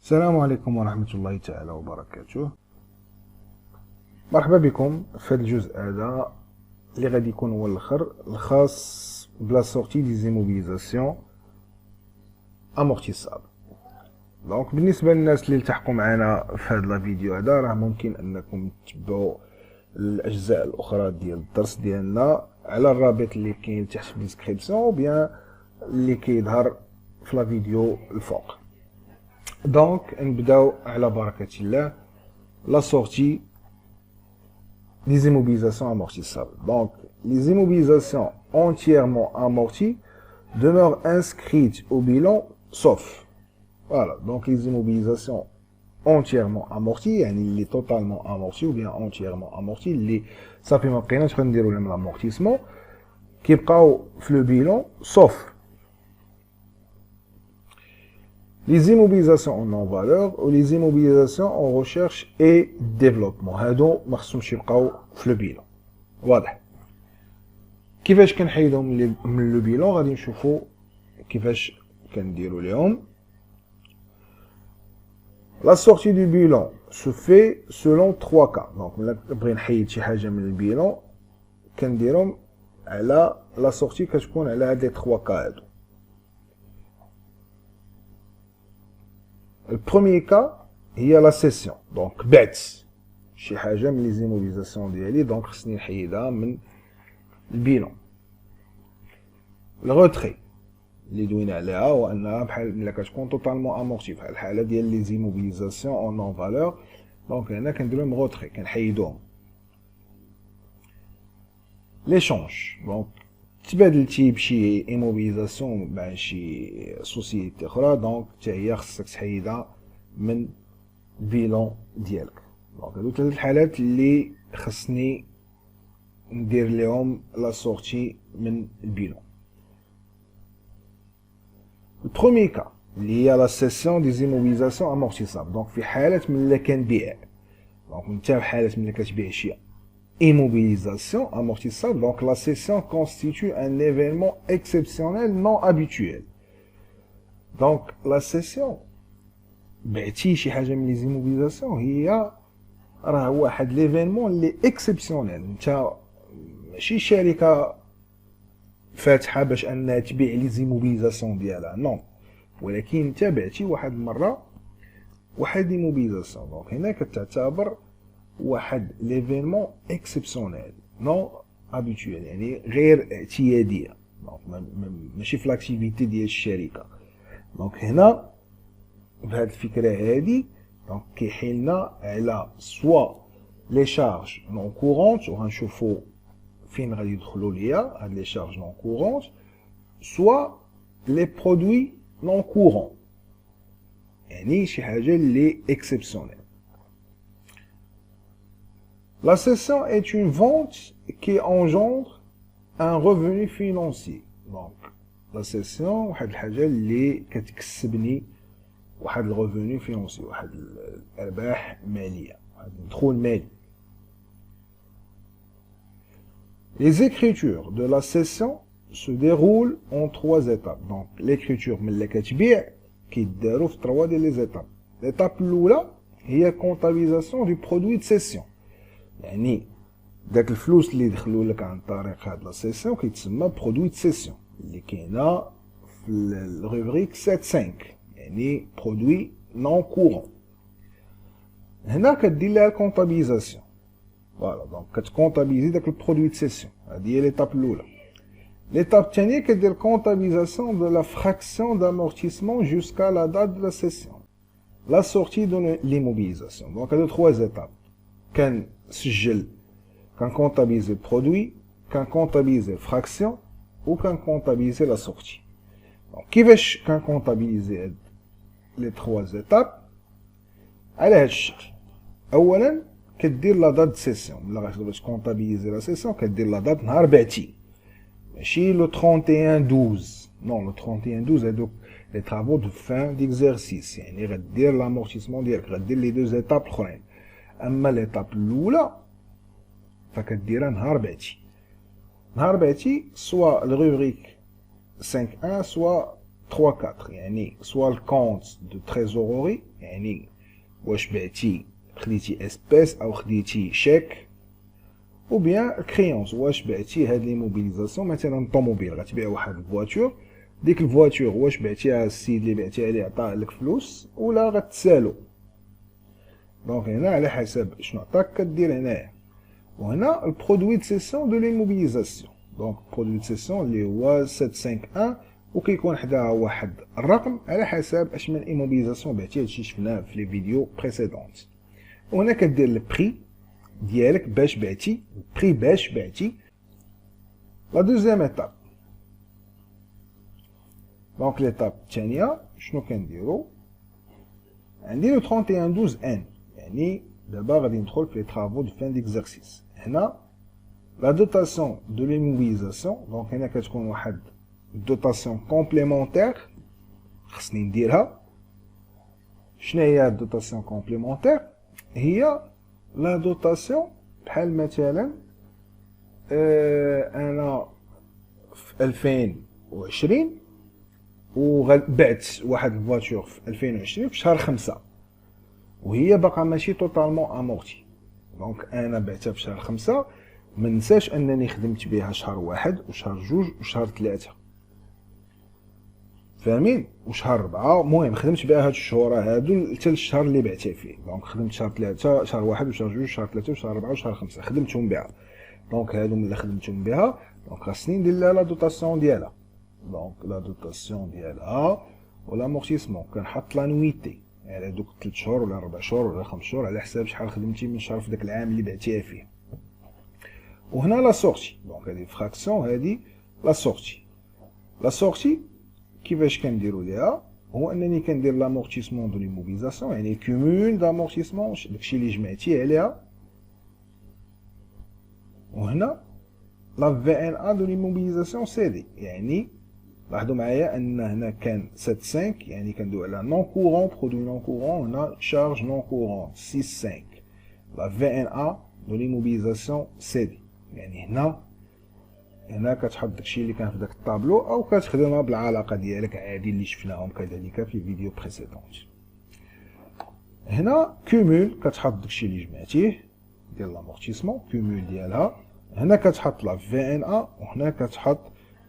السلام عليكم ورحمة الله تعالى وبركاته. مرحبا بكم في هذا الجزء هذا اللي غادي يكون هو الاخر الخاص بلا سورتي دي زيموبيليزاسيون امورتيسابل. دونك بالنسبه للناس اللي التحقوا معنا في هذا الفيديو هذا راه ممكن انكم تتبعوا الاجزاء الاخرى ديال الدرس ديالنا على الرابط اللي كاين تحت في الديسكريبسيون او بيان اللي كيظهر في لا فيديو الفوق. دونك نبداو على بركة الله la sortie des immobilisations amortissables. Donc, les immobilisations entièrement amorties demeurent inscrites au bilan sauf. Voilà, donc les immobilisations entièrement amorties, يعني est totalement amorti ou bien entièrement amorti, اللي صافي ما بقيناش غنديرو لهم l'amortissement كيبقاو في le bilan sauf les immobilisations en non-valeur ou les immobilisations en recherche et développement. هادو ما خصهمش يبقاو في لو بيلون. واضح. كيفاش كنحيدهم من لو بيلون غادي نشوفوا كيفاش كنديروا ليهم. La sortie du bilan se fait selon 3 cas. Donc ملي نبغي نحيد شي حاجه من البيلون كنديرهم على la sortie كتكون على هاد لي 3 cas هادو. Le premier cas هي la cession. Donc بعت شي حاجه من لي زيموبيليزاسيون ديالي دونك خصني نحيدها من البيلون. الغوتري اللي دوينا عليها هو انها بحال ملي كتكون توتالمون امورتي بحال الحاله ديال لي زيموبيليزاسيون اون نون فالور. دونك هنا كندير لهم غوتري كنحيدوهم. ليشونج دونك تبادلتي بشي ايموبيليزاسيون مع شي سوسيتي اخرى دونك حتى هي خصك تحيدها من البيلون ديالك. دونك هادو ثلاث الحالات اللي خصني ندير ليهم لا سورتي من البيلون. البروميي كا اللي هي لا سيسيون دي زيموبيليزاسيون امورتيسابل. دونك في حالة ملي كنبيع دونك نتا في حالة ملي كتبيع شي immobilisation amortissable, donc la cession constitue un événement exceptionnel non habituel. Donc la cession بعتي شي حاجه من لي زيموبيليزاسيون هي راه واحد ليفينمون اللي اكسبسيونيل. انت ماشي شركه فاتحه باش انها تبيع لي زيموبيليزاسيون ديالها نو، ولكن انت بعتي واحد المره واحد ايموبيليزاسيون. دونك هنا كتعتبر واحد ليفينمون اكسبسيونيل نو ابيتويل يعني غير اعتياديه. دونك ماشي في لاكتيفيتي ديال الشركه. دونك هنا بهاد الفكره هادي دونك كيحيلنا على سوا لي شارج نون كورونت وغنشوفوا فين غادي يدخلوا ليا هاد لي شارج نون كورونت سوا لي برودوي نون كورون يعني شي حاجه اللي اكسبسيونيل. La cession est une vente qui engendre un revenu financier. Donc, la cession, واحد الحاجة اللي كتكسبني واحد الريفوني فينونسي، واحد الأرباح مالية، واحد الدخول مالي. Les écritures de la cession se déroulent en 3 étapes. Donc, l'écriture ملي كتبيع كيداروا في 3 ديال لي étapes. L'étape الأولى هي comptabilisation du produit de cession. يعني داك الفلوس اللي دخلوا لك عن طريق هاد لا سيسيون كيتسمى برودوي د سيسيون اللي كاينه في الروبريك 7.5 يعني برودوي نون كورون. هنا كدير لها الكونطابيزاسيون. فوالا دونك كتكونطابيزي داك البرودوي د سيسيون. هادي هي ليطاب الاولى. ليطاب الثانيه كدير كونطابيزاسيون دو لا فراكسيون دامورتيسمون جوسكا لا دات دو لا سيسيون لا سورتي دو ليموبيليزاسيون. دونك هادو 3 étapes. كنسجل كنكونطابيزي البرودوي كنكونطابيزي الفراكسيون وكنكونطابيزي لا سورتي. دونك كيفاش كنكونطابيزي هاد لي 3 étapes على هاد الشكل. اولا كدير لا دات سيسيون ملي غتبغي تكونطابيزي لا سيسيون كدير لا دات نهار بعتي ماشي لو 31/12 نو لو 31/12 هادوك لي طرافو دو فان ديكزارسيس يعني غدير لامورتيسمون ديالك غدير لي 2 étapes الاخرين. اما ليطاب الاولى فكديرها نهار بعتي. نهار بعتي سوا الروبريك 5.1 سوا 3-4 يعني soit le compte de trésorerie يعني واش بعتي خديتي اسبيس او خديتي شيك ou bien créance واش بعتي هاد لي موبيليزاسيون مثلا طوموبيل غتبيع واحد الفواتور ديك الفواتور واش بعتيها السيد اللي بعتيها ليه عطاه لك فلوس ولا غتسالو دونك هنا على حسب شنو عطاك كدير هنايا وهنا البرودوي دو سيسيون دو ليموبيليزاسيون دونك برودوي دو سيسيون اللي هو 751 وكيكون حداها واحد الرقم على حسب اش من ايموبيليزاسيون بعتي هادشي شفناه في لي فيديو بريسيدونت وهنا كدير البري ديالك باش بعتي البري باش بعتي لا دوزيام ايتاب دونك ليتاب الثانيه شنو كنديرو عندي لو 31 12 ان يعني دابا غادي ندخل في لي طرافو دو فان ديكزارسيس هنا لا دوتاسيون دو ليموبيليزاسيون دونك هنا كتكون واحد دوتاسيون كومبليمونتير خصني نديرها شنو هي الدوتاسيون كومبليمونتير هي لا دوتاسيون بحال مثلا انا في 2020 وبعت واحد الفواتور في 2020 في شهر 5 وهي باقا ماشي توتالمون امورتي دونك انا بعتها في شهر 5 ما ننساش انني خدمت بها شهر 1 وشهر 2 وشهر 3 فاهمين وشهر 4 المهم خدمت بها هاد الشهور هادو حتى الشهر اللي بعتها فيه دونك خدمت شهر 3 شهر 1 وشهر 2 وشهر 3 وشهر 4 وشهر 5 خدمتهم بها دونك هادو ملي خدمتهم بها دونك خاصني ندير لها لا دوتاسيون ديالها دونك لا دوتاسيون ديالها والامورتيسمون كنحط لانويتي على دوك 3 شهور ولا 4 شهور ولا 5 شهور على حساب شحال خدمتي من شهر في داك العام اللي بعتيها فيه وهنا لا سورتي دونك هادي فراكسيون هادي لا سورتي لا سورتي كيفاش كنديرو ليها هو انني كندير لامورتيسمون دو ليموبيليزاسيون يعني كومول دامورتيسمون داكشي اللي جمعتيه عليها وهنا لا في ان ا دو ليموبيليزاسيون سي دي يعني لاحظوا معايا ان هنا كان 7 يعني كندوي على نون كورون برودوي نون كورون هنا شارج نون كورون 6 لا في ان ا دو ليموبيليزاسيون سي دي يعني هنا كتحط داكشي اللي كان في داك الطابلو او كتخدمها بالعلاقه ديالك عادي اللي شفناهم كذلك في الفيديو بريسيدونت هنا كومول كتحط داكشي اللي جمعتيه ديال لامورتيسمون كومول ديالها هنا كتحط لا في ان ا وهنا كتحط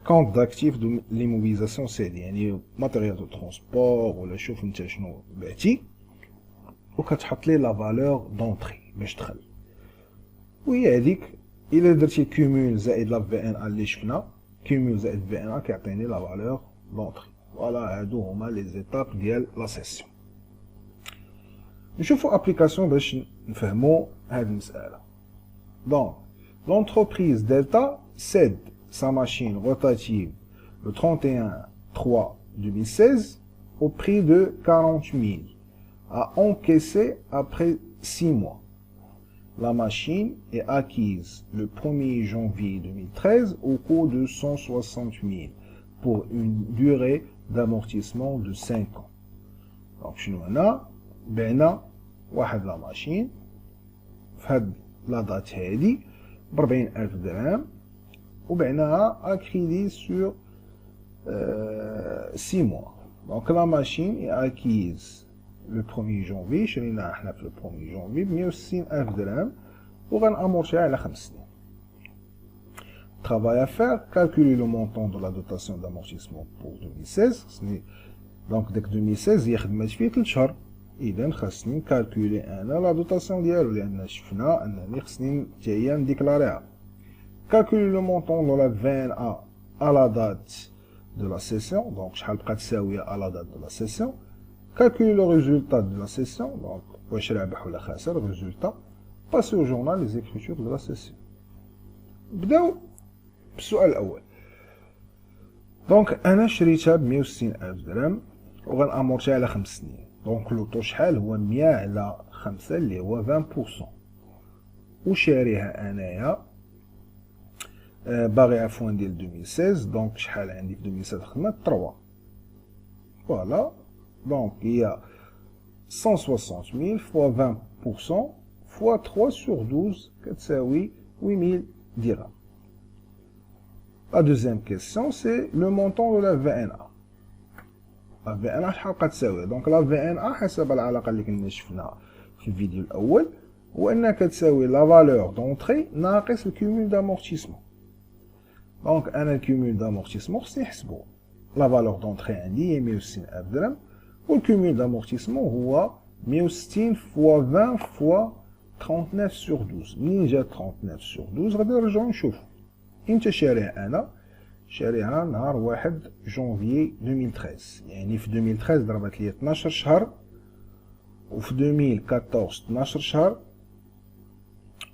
كونت داكتيف دو ليموبيليزاسيون سي دي يعني ماتيريال دو ترونسبور ولا شوف انت شنو بعتي وكتحط ليه لا فالور دونطري باش دخل وهي هذيك الا درتي كومول زائد لا في ان ا اللي شفنا كومول زائد في ان ا كيعطيني لا فالور دونطري فوالا هادو هما لي زيتاب ديال لا سيسيون نشوفوا ابليكاسيون باش نفهموا هاد المساله دونك l'entreprise Delta cède sa machine rotative le 31/3/2016 au prix de 40 000 à encaisser après 6 mois. La machine est acquise le 1er janvier 2013 au coût de 160 000 pour une durée d'amortissement de 5 ans. Donc, شنو هنا بعنا واحد لا ماشين في هاد لا دات هادي ب40,000 درهم وبعناها à crédit sur 6 mois. Donc la machine est acquise le 1er janvier شريناها حنا في le 1er janvier ب160,000 درهم وغنامورتيها على 5 سنين. Travail à faire, calculer le montant de la dotation d'amortissement pour 2016. Donc داك 2016 هي خدمات فيه 3 شهور. إذا خاصني نكالكولي أنا لا دوتاسيون ديالو لأن شفنا أنني خصني حتى هي نديكلاريها. Calculer le montant de la VNA à la date de la session, donc شحال بقات تساوية à la date de la session. Calculer le résultat de la session, donc واش رابح ولا خاسر résultat. Passer au journal les écritures de la session. نبداو بالسؤال الأول. دونك أنا شريتها ب160,000 درهم وغنامورتيها على 5 سنين. دونك لوطو شحال هو 100 على 5 اللي هو 20%. وشاريها أنايا باغي عفوا ديال 2016 دونك شحال عندي في 2016 خدمت 3 فوالا دونك هي 160,000 فوا 20% فوا 3 sur 12 كتساوي 8,000 درهم. La deuxième question c'est le montant de la VNA. لا في ان شحال بقات تساوي؟ دونك لا في ان حسب العلاقه اللي كنا شفناها في الفيديو الاول، هو انها كتساوي لا فالور دونطري ناقص الكيمول دامورتيسمون. دونك انا الكيمول دامورتيسمون خصني نحسبو. لا فالور دونطري عندي هي 160000 درهم، والكيمول دامورتيسمون هو 160 فوا 20 فوا 39 سور 12. منين جات 39 سور 12 غادي نرجعو نشوفو. امتى شاريها انا؟ شاريها نهار 1 جونفيي 2013، يعني في 2013 ضربت لي 12 شهر، وفي 2014 12 شهر،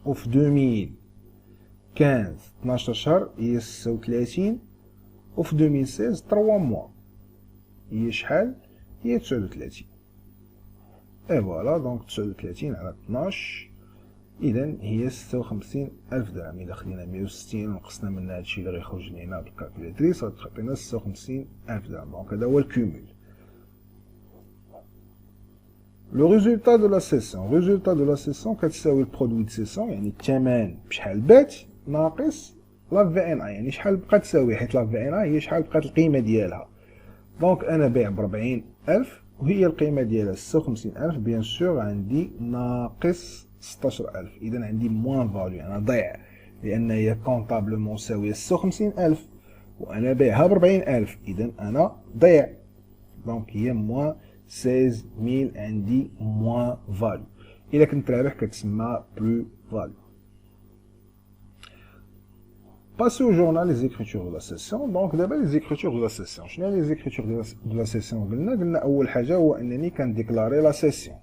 وفي 2015 12 شهر هي 36، وفي 2016 3 موا هي شحال؟ هي 39. اي فوالا، دونك 39 على 12 اذا هي 56000 درهم. الا خدينا 160 ونقصنا منها هادشي اللي غيخرج لينا بالكالكوليتريس غتعطينا 56000 درهم. دونك هذا هو الكومول. لو ريزولتا دو لا سيسيون، ريزولتا دو لا سيسيون كتساوي البرودوي دو سيسيون، يعني الثمن بشحال بات ناقص لا في ان اي، يعني شحال بقات تساوي، حيت لا في ان اي هي شحال بقات القيمه ديالها. دونك انا بايع ب 40000 وهي القيمه ديالها 56000، بيان سور عندي ناقص 16000، اذا عندي موان فاليو، انا ضيع، لان هي كونطابلمون ساويه 56000 وانا بايعها ب 40000، اذا انا ضيع. دونك هي موان 16000 عندي موان فاليو. الا كنت رابح كتسمى بلو فاليو. باسيو جورنال لي زيكريتور دو لا سيسيون. دونك دابا لي زيكريتور دو لا سيسيون، شنو هي لي زيكريتور دو لا سيسيون؟ قلنا اول حاجه هو انني كنديكلاري لا سيسيون.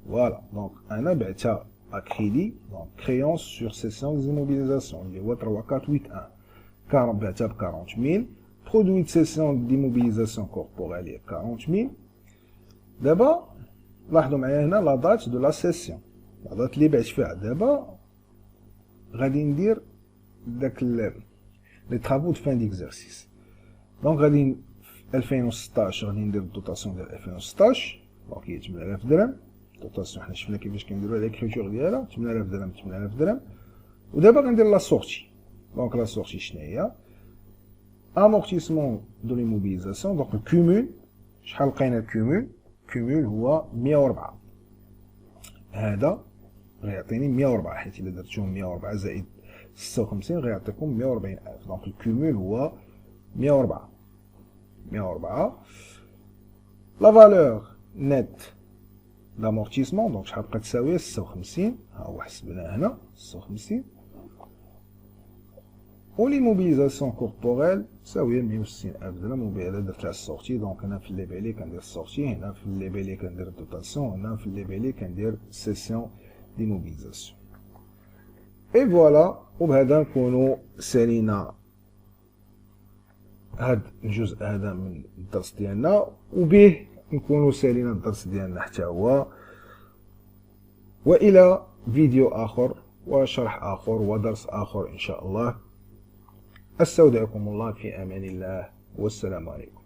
فوالا، دونك انا بعتها اكريدي، دونك كريونس سور سيسيون ديموبيليزاسيون اللي هو 3481، بعتها ب 40000. برودوي دو سيسيون ديموبيليزاسيون كوربوريل هي 40000. دابا لاحظوا معايا هنا لا دات دو لا سيسيون، لا دات اللي بعت فيها. دابا غادي ندير داك لي طرافو دو فان ديكزارسيس. دونك غادي في 2016 غادي ندير الدوطاسيون ديال 2016، دونك هي 8000 درهم. الدوطاسيون حنا شفنا كيفاش كنديرو ليكريتور ديالها 8000 درهم 8000 درهم. ودابا غندير لا سورتي. دونك لا سورتي شناهي؟ امورتيسمون دو ليموبيليزاسيون. دونك الكومول شحال لقينا الكومول؟ الكومول هو 104. هذا غيعطيني 104، حيت الا درتهم 104 زائد 56 غيعطيكم 140000. دونك الكومول هو 104. لا فالور نيت لامورتيسمون دونك شحال بقات تساوي؟ 56. ها هو حسبناه هنا 56. و ليموبيليزاسيون كوربوريل تساوي 160000 درهم، وبهذا درت لها السورتي. دونك هنا في اللي بالي كندير السورتي، هنا في اللي بالي كندير الدوطاسيون، هنا في اللي بالي كندير سيسيون ديموبيليزاسيون. اي فوالا، وبهذا نكونوا سالينا هاد الجزء هذا من الدرس ديالنا، وبه نكونوا سالينا الدرس ديالنا حتى هو. والى فيديو اخر وشرح اخر ودرس اخر ان شاء الله. استودعكم الله في امان الله، والسلام عليكم.